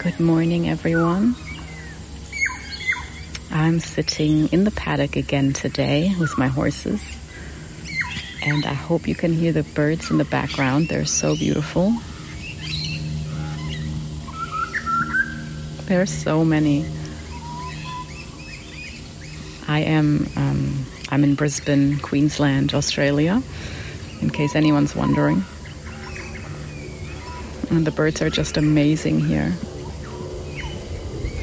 Good morning, everyone. I'm sitting in the paddock again today with my horses, and I hope you can hear the birds in the background. They're so beautiful. There are so many. I'm in Brisbane, Queensland, Australia, in case anyone's wondering. And the birds are just amazing here.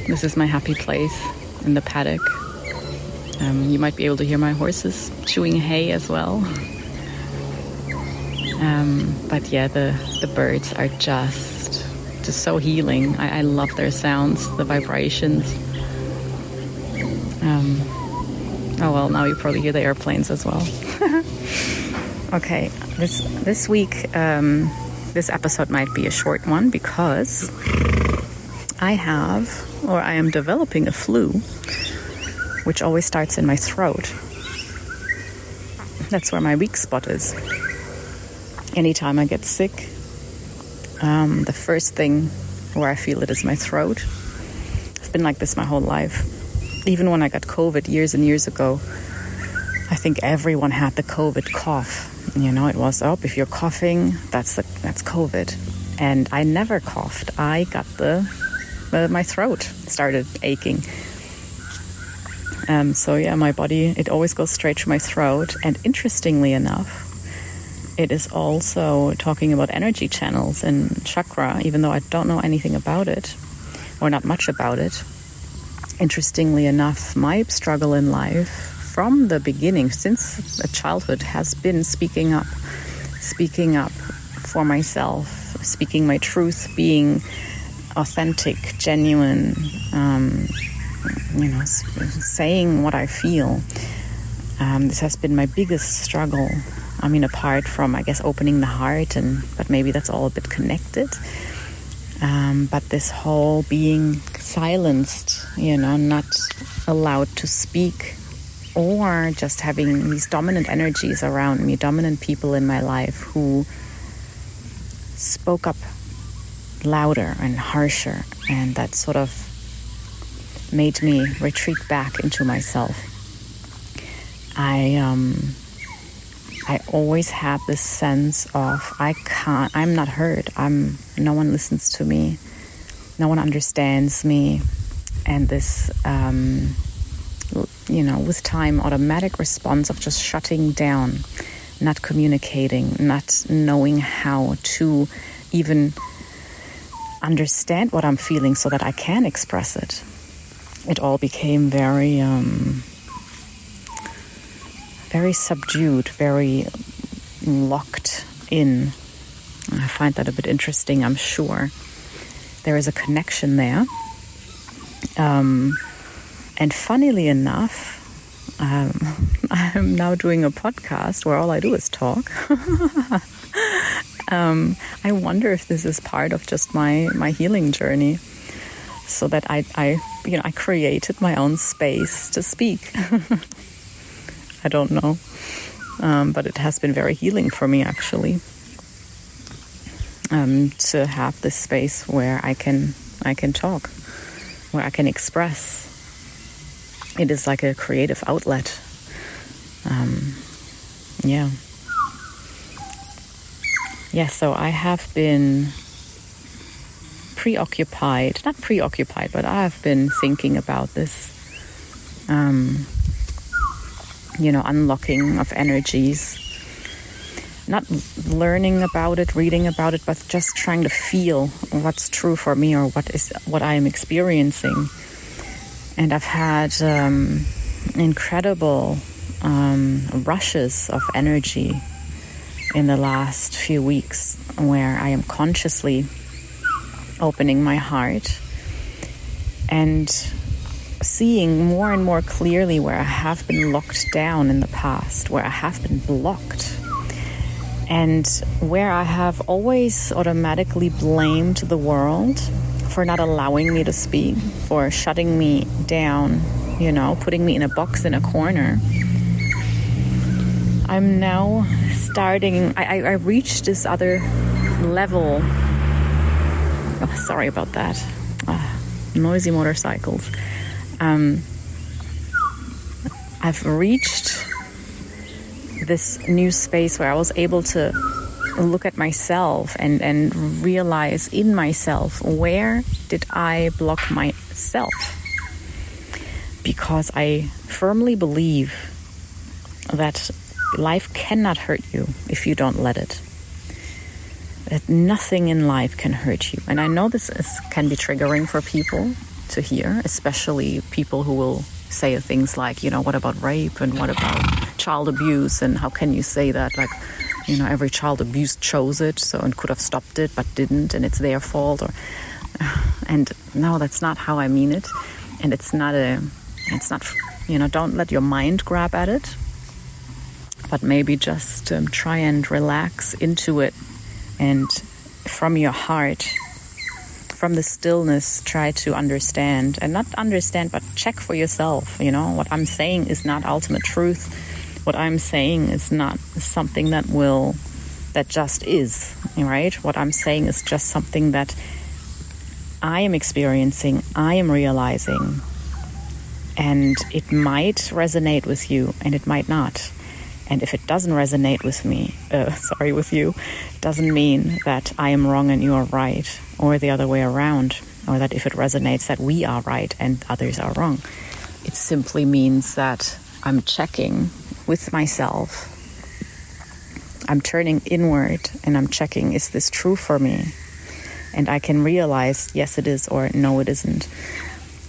This is my happy place in the paddock. You might be able to hear my horses chewing hay as well. But yeah, the birds are just so healing. I love their sounds, the vibrations. Oh well, now you probably hear the airplanes as well. Okay, this week, this episode might be a short one because I am developing a flu, which always starts in my throat. That's where my weak spot is. Anytime I get sick, the first thing where I feel it is my throat. I've been like this my whole life. Even when I got COVID years and years ago, I think everyone had the COVID cough. You know, it was, if you're coughing, that's COVID. And I never coughed. I got my throat started aching. So yeah, my body, it always goes straight to my throat. And interestingly enough, it is also talking about energy channels and chakra, even though I don't know anything about it, or not much about it. Interestingly enough, my struggle in life from the beginning, since childhood, has been speaking up for myself, speaking my truth, being authentic, genuine, saying what I feel. This has been my biggest struggle. I mean, apart from, I guess, opening the heart, but maybe that's all a bit connected. But this whole being silenced, not allowed to speak, or just having these dominant energies around me, dominant people in my life who spoke up louder and harsher, and that sort of made me retreat back into myself. I always had this sense of I'm not heard. No one listens to me. No one understands me. And this, with time, automatic response of just shutting down, not communicating, not knowing how to even understand what I'm feeling so that I can express it. It all became very subdued, very locked in. I find that a bit interesting, I'm sure. There is a connection there. And funnily enough, I'm now doing a podcast where all I do is talk. I wonder if this is part of just my healing journey, so that I created my own space to speak. I don't know, but it has been very healing for me, actually, to have this space where I can talk, where I can express. It is like a creative outlet. So I have been not preoccupied, but I have been thinking about this, unlocking of energies, not learning about it, reading about it, but just trying to feel what's true for me, or what I am experiencing. And I've had incredible rushes of energy in the last few weeks, where I am consciously opening my heart and seeing more and more clearly where I have been locked down in the past, where I have been blocked, and where I have always automatically blamed the world for not allowing me to speak, for shutting me down, putting me in a box in a corner. I'm now starting, I reached this other level. Oh, sorry about that. noisy motorcycles. I've reached this new space where I was able to look at myself and realize in myself, where did I block myself? Because I firmly believe that life cannot hurt you if you don't let it. That nothing in life can hurt you. And I know this can be triggering for people to hear, especially people who will say things like, what about rape and what about child abuse, and how can you say that? Like, every child abused chose it, and could have stopped it but didn't, and it's their fault. And no, that's not how I mean it. And it's not, don't let your mind grab at it, but maybe just try and relax into it, and from your heart, from the stillness, try to understand, and not understand, but check for yourself. What I'm saying is not ultimate truth. What I'm saying is not something that just is, right? What I'm saying is just something that I am experiencing, I am realizing, and it might resonate with you, and it might not. And if it doesn't resonate with with you, it doesn't mean that I am wrong and you are right, or the other way around, or that if it resonates that we are right and others are wrong. It simply means that I'm checking with myself. I'm turning inward and I'm checking, is this true for me? And I can realize, yes, it is, or no, it isn't.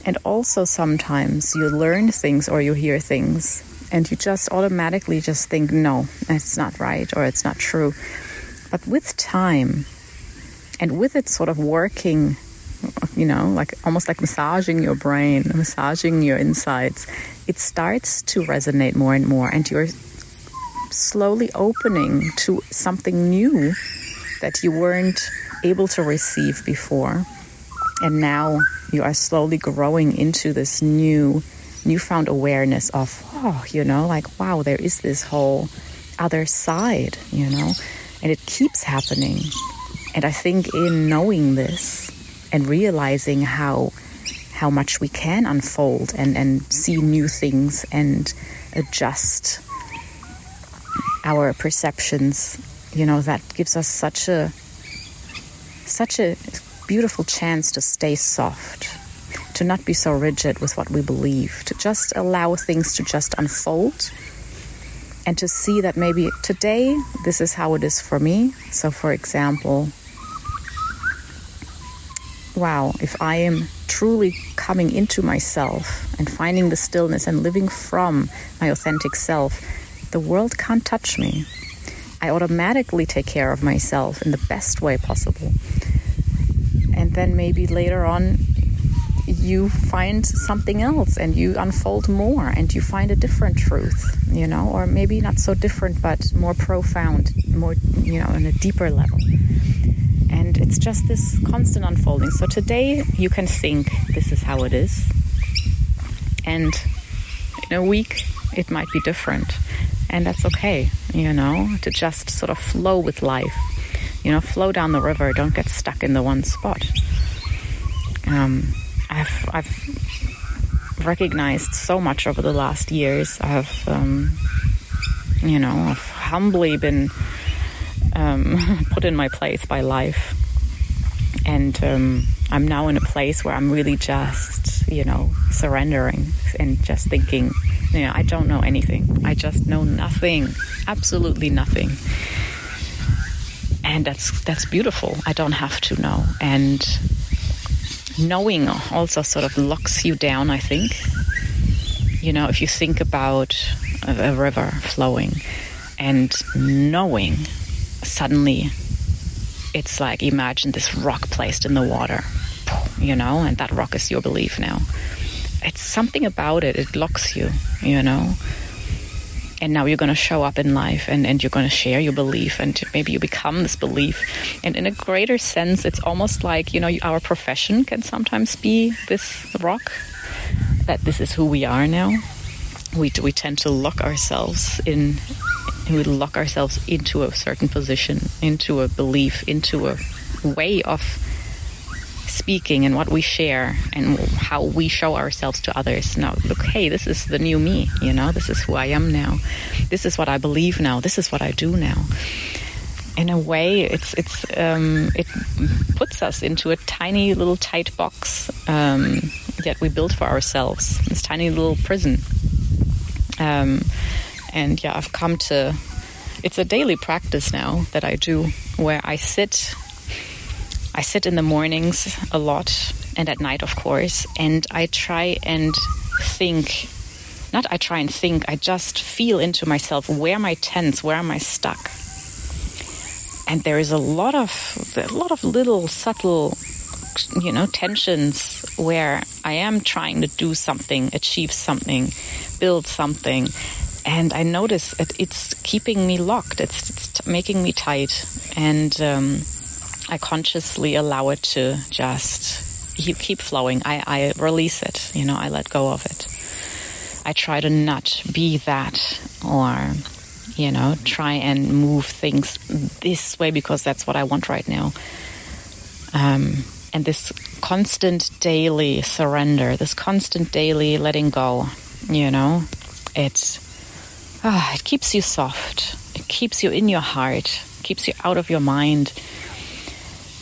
And also sometimes you learn things or you hear things and you just automatically just think, no, it's not right or it's not true. But with time and with it sort of working, like almost like massaging your brain, massaging your insides, it starts to resonate more and more, and you're slowly opening to something new that you weren't able to receive before. And now you are slowly growing into this newfound awareness of, wow, there is this whole other side, and it keeps happening. And I think in knowing this and realizing how much we can unfold and see new things and adjust our perceptions, that gives us such a beautiful chance to stay soft, to not be so rigid with what we believe, to just allow things to just unfold, and to see that maybe today this is how it is for me. So for example, wow, if I am truly coming into myself and finding the stillness and living from my authentic self, the world can't touch me. I automatically take care of myself in the best way possible. And then maybe later on you find something else and you unfold more and you find a different truth, or maybe not so different, but more profound, more, on a deeper level. And it's just this constant unfolding. So today you can think this is how it is. And in a week it might be different. And that's okay, to just sort of flow with life. Flow down the river. Don't get stuck in the one spot. I've recognized so much over the last years. I've humbly been put in my place by life. And I'm now in a place where I'm really just, surrendering and just thinking, I don't know anything. I just know nothing, absolutely nothing. And that's beautiful. I don't have to know. And knowing also sort of locks you down, I think. If you think about a river flowing and knowing, suddenly it's like, imagine this rock placed in the water, and that rock is your belief now. It's something about it. It locks you, And now you're going to show up in life and you're going to share your belief, and maybe you become this belief. And in a greater sense, it's almost like, our profession can sometimes be this rock, that this is who we are now. We tend to lock ourselves in. We lock ourselves into a certain position, into a belief, into a way of speaking and what we share and how we show ourselves to others. Now, look, hey, this is the new me, this is who I am now. This is what I believe now. This is what I do now. In a way, it puts us into a tiny little tight box that we built for ourselves, this tiny little prison. I've come to, it's a daily practice now that I do, where I sit in the mornings a lot, and at night, of course, and I try and think, I just feel into myself, where am I tense, where am I stuck? And there is a lot of little subtle, tensions where I am trying to do something, achieve something, build something. And I notice it's keeping me locked. It's making me tight. And I consciously allow it to just keep flowing. I release it, I let go of it. I try to not be that, or try and move things this way because that's what I want right now. And this constant daily surrender, this constant daily letting go, it keeps you soft. It keeps you in your heart, keeps you out of your mind,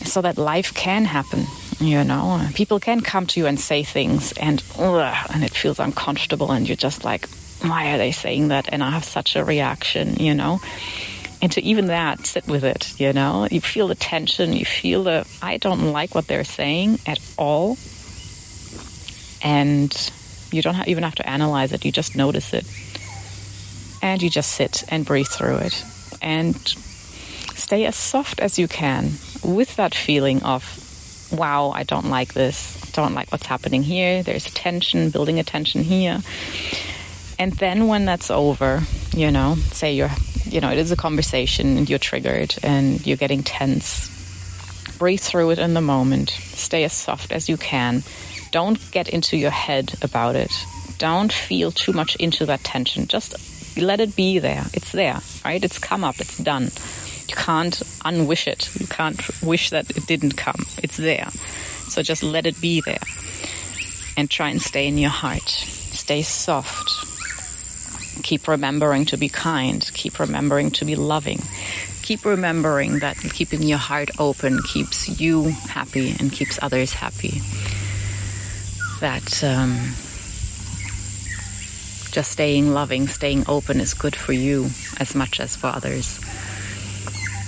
so that life can happen. People can come to you and say things, and it feels uncomfortable, and you're just like, why are they saying that? And I have such a reaction, And to even that, sit with it, You feel the tension, you feel I don't like what they're saying at all. And you don't even have to analyze it, you just notice it. And you just sit and breathe through it. And stay as soft as you can with that feeling of, wow, I don't like this, don't like what's happening here. There's a tension, building a tension here. And then when that's over, say it is a conversation and you're triggered and you're getting tense, breathe through it in the moment. Stay as soft as you can. Don't get into your head about it. Don't feel too much into that tension. Just let it be there. It's there, right? It's come up. It's done. You can't unwish it. You can't wish that it didn't come. It's there. So just let it be there. And try and stay in your heart. Stay soft. Keep remembering to be kind. Keep remembering to be loving. Keep remembering that keeping your heart open keeps you happy and keeps others happy. That just staying loving, staying open is good for you as much as for others.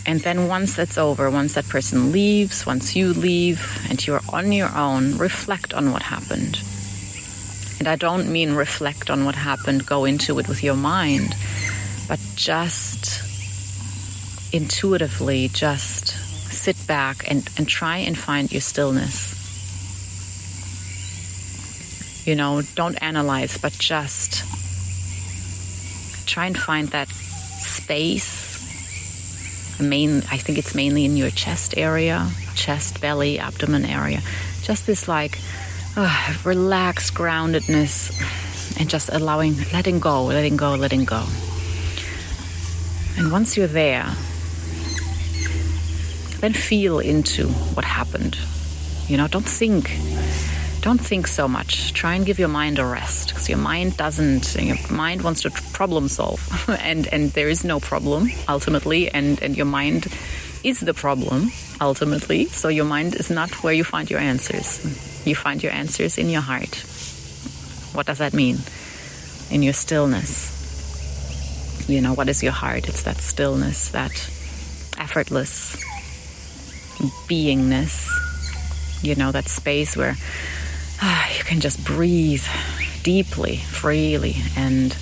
And then once that's over, once that person leaves, once you leave and you're on your own, reflect on what happened. And I don't mean reflect on what happened, go into it with your mind, but just intuitively just sit back and try and find your stillness. Don't analyze, but just try and find that space. I think it's mainly in your chest area, chest, belly, abdomen area. Just this relaxed groundedness, and just letting go. And once you're there, then feel into what happened. Don't think so much. Try and give your mind a rest, because your mind wants to problem solve, and there is no problem ultimately, and your mind is the problem ultimately. So your mind is not where you find your answers. You find your answers in your heart. What does that mean? In your stillness. What is your heart? It's that stillness, that effortless beingness. That space where you can just breathe deeply, freely, and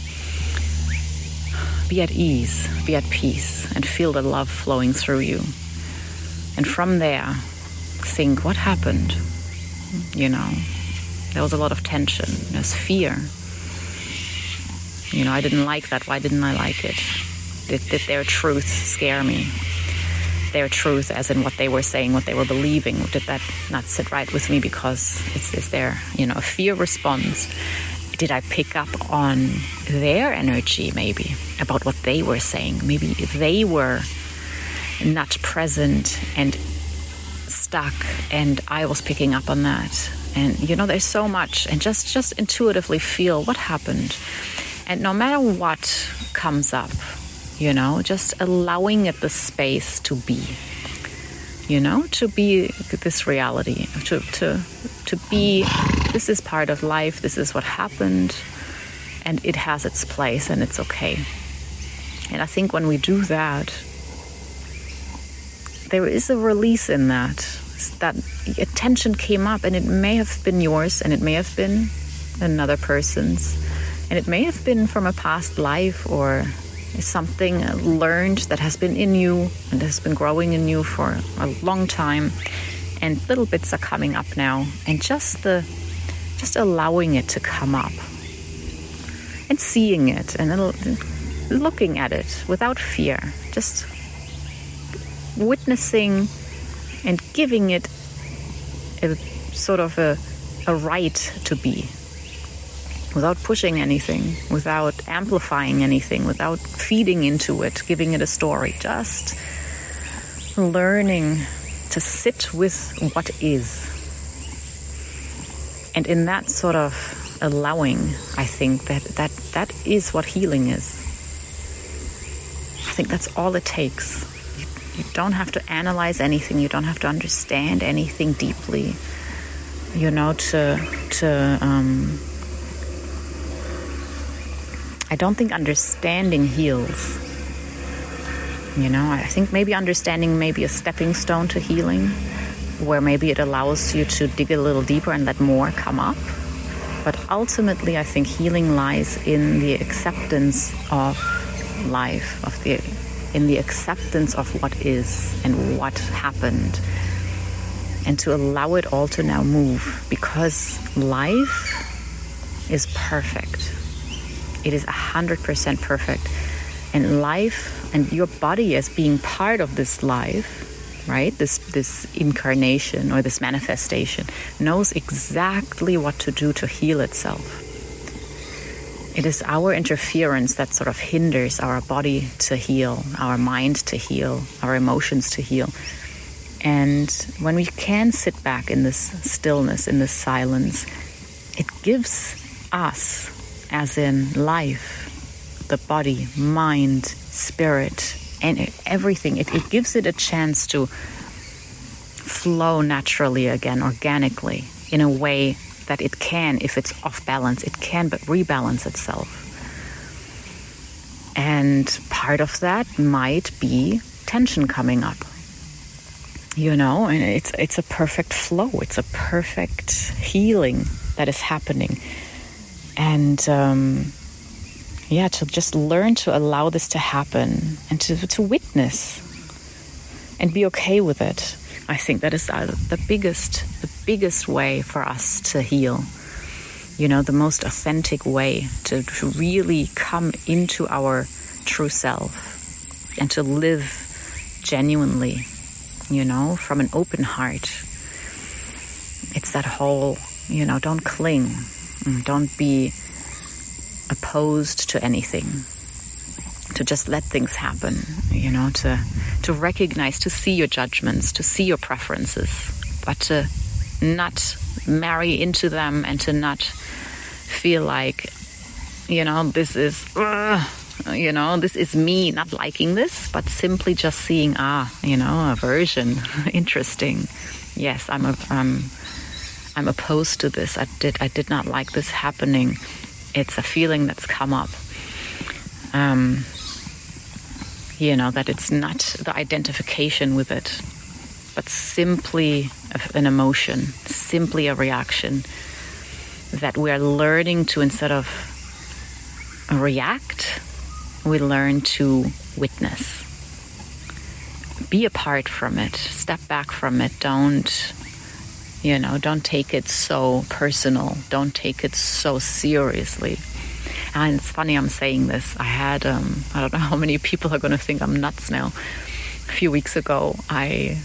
be at ease, be at peace, and feel the love flowing through you. And from there, think, what happened? There was a lot of tension. There's fear. I didn't like that. Why didn't I like it? Did their truth scare me? Their truth, as in what they were saying, what they were believing, did that not sit right with me because it's their, a fear response? Did I pick up on their energy, maybe, about what they were saying? Maybe they were not present and stuck, and I was picking up on that. And there's so much, and just intuitively feel what happened. And no matter what comes up, just allowing it the space to be, to be this reality, to be, this is part of life, this is what happened, and it has its place, and it's okay. And I think when we do that, there is a release in that attention came up, and it may have been yours, and it may have been another person's, and it may have been from a past life or something learned that has been in you and has been growing in you for a long time, and little bits are coming up now, and just allowing it to come up and seeing it and looking at it without fear, just witnessing and giving it a sort of a right to be, without pushing anything, without amplifying anything, without feeding into it, giving it a story, just learning to sit with what is. And in that sort of allowing, I think that is what healing is. I think that's all it takes. You don't have to analyze anything. You don't have to understand anything deeply, I don't think understanding heals. I think maybe understanding may be a stepping stone to healing, where maybe it allows you to dig a little deeper and let more come up. But ultimately, I think healing lies in the acceptance of life, in the acceptance of what is and what happened, and to allow it all to now move, because life is perfect. It is 100% perfect. And life and your body as being part of this life, right? This incarnation or this manifestation knows exactly what to do to heal itself. It is our interference that sort of hinders our body to heal, our mind to heal, our emotions to heal. And when we can sit back in this stillness, in this silence, it gives us, as in life, the body, mind, spirit, and everything, it gives it a chance to flow naturally again, organically, in a way that it can, if it's off balance, it can but rebalance itself. And part of that might be tension coming up, and it's a perfect flow. It's a perfect healing that is happening. And to just learn to allow this to happen and to witness and be okay with it. I think that is the biggest way for us to heal. The most authentic way to really come into our true self and to live genuinely, from an open heart. It's that whole, don't cling, don't be opposed to anything, to just let things happen, to recognize, to see your judgments, to see your preferences, but to not marry into them and to not feel like, this is, this is me not liking this, but simply just seeing, aversion, interesting. Yes, I'm opposed to this. I did not like this happening. It's a feeling that's come up. That it's not the identification with it, but simply an emotion, simply a reaction that we're learning to, instead of react, we learn to witness. Be apart from it, step back from it. Don't take it so personal. Don't take it so seriously. And it's funny I'm saying this. I had, I don't know how many people are going to think I'm nuts now. A few weeks ago, I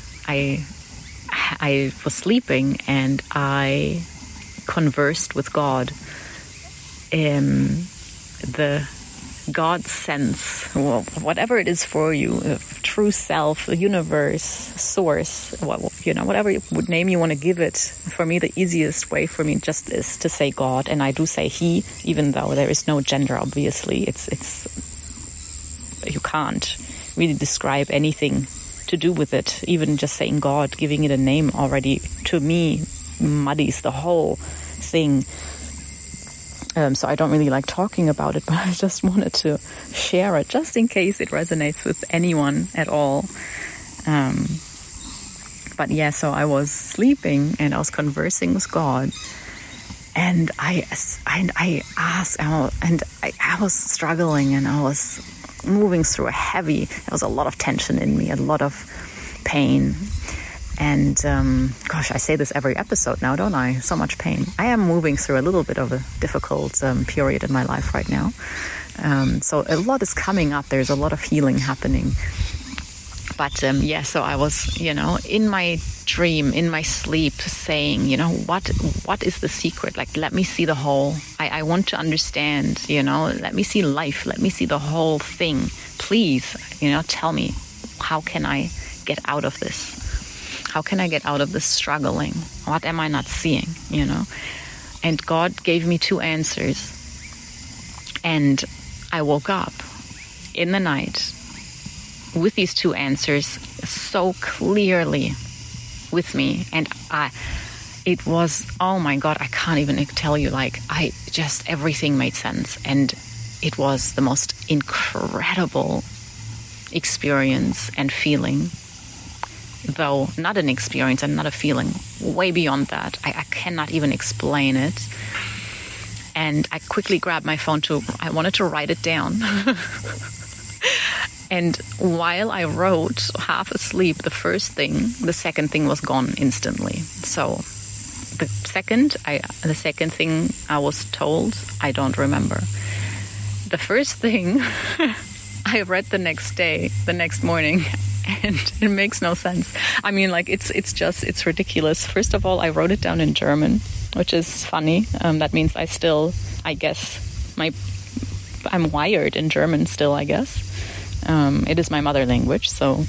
was sleeping and I conversed with God. The God's sense, well, whatever it is for you, true self, the universe, source, whatever name you want to give it. For me, the easiest way for me just is to say God, and I do say He, even though there is no gender. Obviously, it's you can't really describe anything to do with it. Even just saying God, giving it a name already, to me, muddies the whole thing. So I don't really like talking about it, but I just wanted to share it just in case it resonates with anyone at all. But yeah, so I was sleeping and I was conversing with God, and I asked, and I was struggling, and I was moving through there was a lot of tension in me, a lot of pain. And gosh, I say this every episode now, don't I? So much pain. I am moving through a little bit of a difficult period in my life right now. So a lot is coming up. There's a lot of healing happening. But so I was, in my dream, in my sleep, saying, what is the secret? Like, let me see the whole. I want to understand, let me see life. Let me see the whole thing. Please, tell me, how can I get out of this? How can I get out of this struggling? What am I not seeing, And God gave me 2 answers. And I woke up in the night with these 2 answers so clearly with me. And it was, oh my God, I can't even tell you, everything made sense. And it was the most incredible experience and feeling. Though not an experience and not a feeling, way beyond that. I cannot even explain it. And I quickly grabbed my phone I wanted to write it down. And while I wrote, half asleep, the second thing was gone instantly. So the second thing I was told, I don't remember. The first thing I read the next morning, and it makes no sense. I mean, it's ridiculous. First of all, I wrote it down in German, which is funny. That means I'm wired in German still, I guess. It is my mother language, so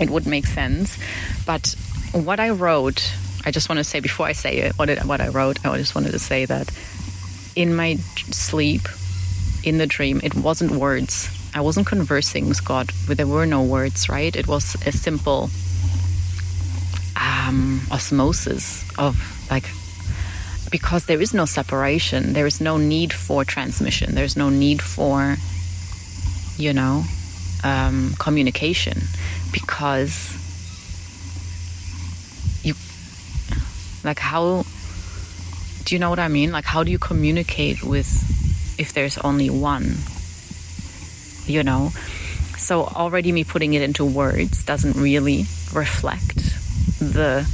it would make sense. But what I wrote, I just want to say, before I say it, what I wrote, I just wanted to say that in my sleep, in the dream, it wasn't words. I wasn't conversing with God. There were no words, right? It was a simple osmosis of because there is no separation. There is no need for transmission. There's no need for, communication, because how, do you know what I mean? How do you communicate if there's only one? So already me putting it into words doesn't really reflect the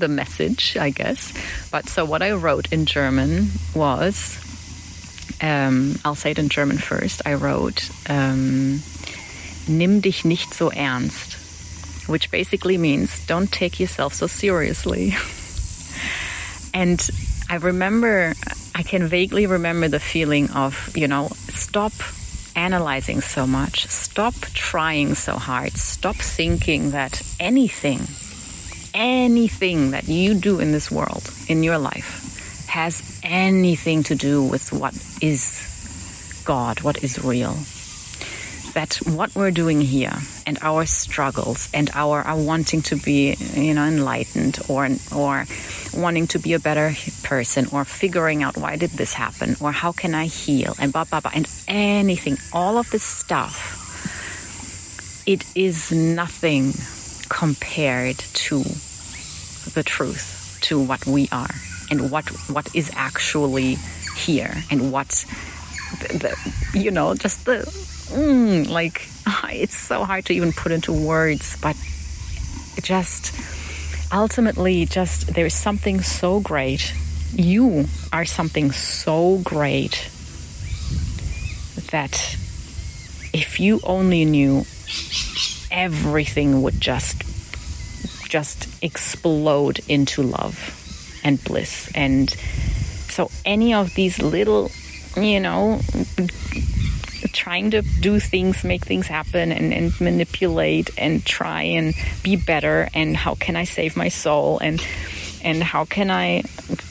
message, I guess. But so what I wrote in German was, I'll say it in German first. I wrote, nimm dich nicht so ernst, which basically means don't take yourself so seriously. And I can vaguely remember the feeling of, stop analyzing so much, stop trying so hard, stop thinking that anything that you do in this world, in your life, has anything to do with what is God, what is real. That what we're doing here and our struggles and our wanting to be, enlightened or wanting to be a better person or figuring out why did this happen or how can I heal and blah, blah, blah, and anything, all of this stuff, it is nothing compared to the truth, to what we are and what is actually here and what it's so hard to even put into words, but just ultimately there's something so great. You are something so great that if you only knew, everything would just explode into love and bliss. And so any of these little trying to do things, make things happen, and manipulate and try and be better, and how can I save my soul, and how can I,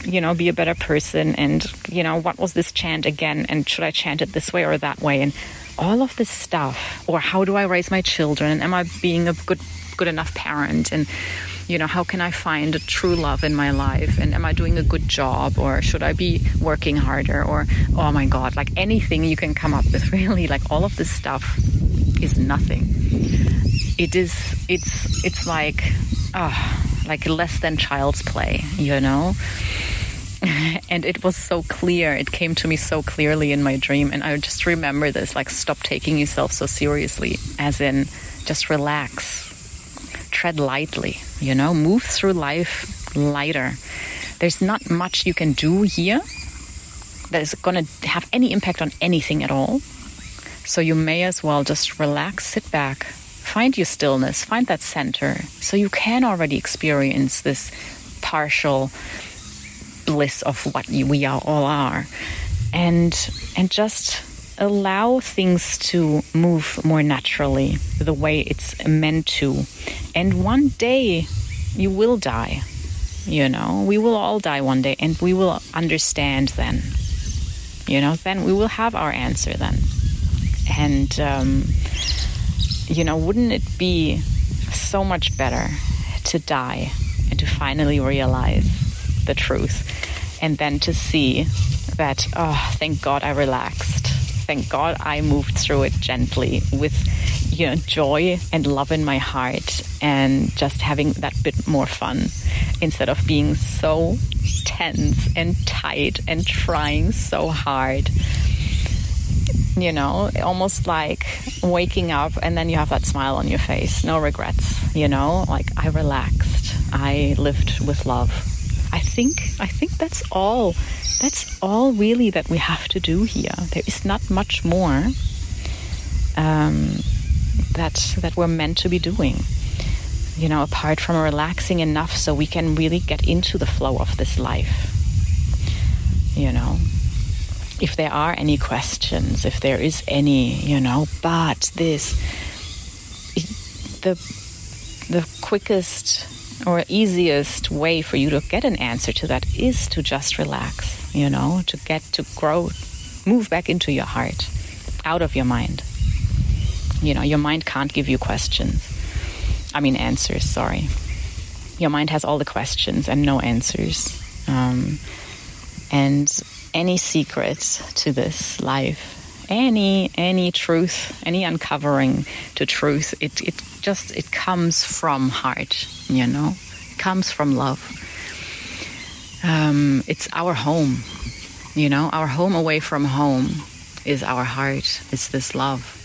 be a better person, and, what was this chant again, and should I chant it this way or that way, and all of this stuff, or how do I raise my children, and am I being a good enough parent, and how can I find a true love in my life, and am I doing a good job, or should I be working harder, or oh my God, like anything you can come up with, really, like all of this stuff is nothing. It's like less than child's play, And it was so clear. It came to me so clearly in my dream. And I just remember this, like, stop taking yourself so seriously, as in just relax, tread lightly, move through life lighter. There's not much you can do here that is going to have any impact on anything at all. So you may as well just relax, sit back, find your stillness, find that center, so you can already experience this partial bliss of what we all are, and just allow things to move more naturally the way it's meant to. And one day you will die, we will all die one day, and we will understand then, then we will have our answer then. And wouldn't it be so much better to die and to finally realize the truth, and then to see that, oh, thank God I relaxed. Thank God I moved through it gently with, joy and love in my heart, and just having that bit more fun instead of being so tense and tight and trying so hard. Almost like waking up and then you have that smile on your face, no regrets, like I relaxed, I lived with love. I think that's all really that we have to do here. There is not much more that we're meant to be doing, apart from relaxing enough so we can really get into the flow of this life. If there are any questions, if there is any, but the quickest or easiest way for you to get an answer to that is to just relax, to get to grow, move back into your heart, out of your mind. Your mind can't give you answers, sorry. Your mind has all the questions and no answers. And any secret to this life, any truth, any uncovering to truth, it comes from heart, it comes from love. It's our home, our home away from home is our heart. It's this love.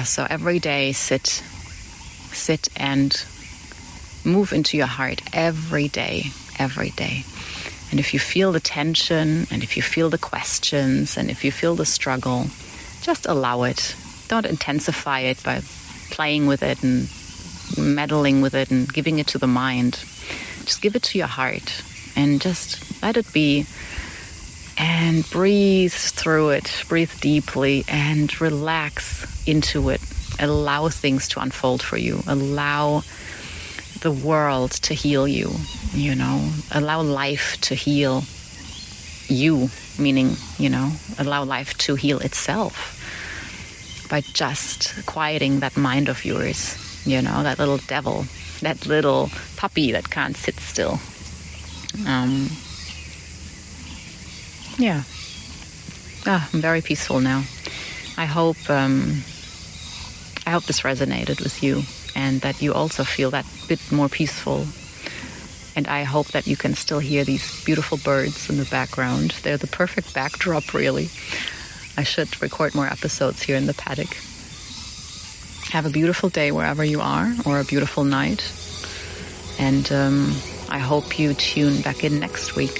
So every day sit and move into your heart every day. And if you feel the tension, and if you feel the questions, and if you feel the struggle, just allow it. Don't intensify it by playing with it and meddling with it and giving it to the mind. Just give it to your heart and just let it be, and breathe through it, breathe deeply and relax into it. Allow things to unfold for you. Allow the world to heal you, allow life to heal you, meaning, allow life to heal itself by just quieting that mind of yours, that little devil, that little puppy that can't sit still. I'm very peaceful now. I hope this resonated with you, and that you also feel that bit more peaceful. And I hope that you can still hear these beautiful birds in the background. They're the perfect backdrop, really. I should record more episodes here in the paddock. Have a beautiful day wherever you are, or a beautiful night. And I hope you tune back in next week.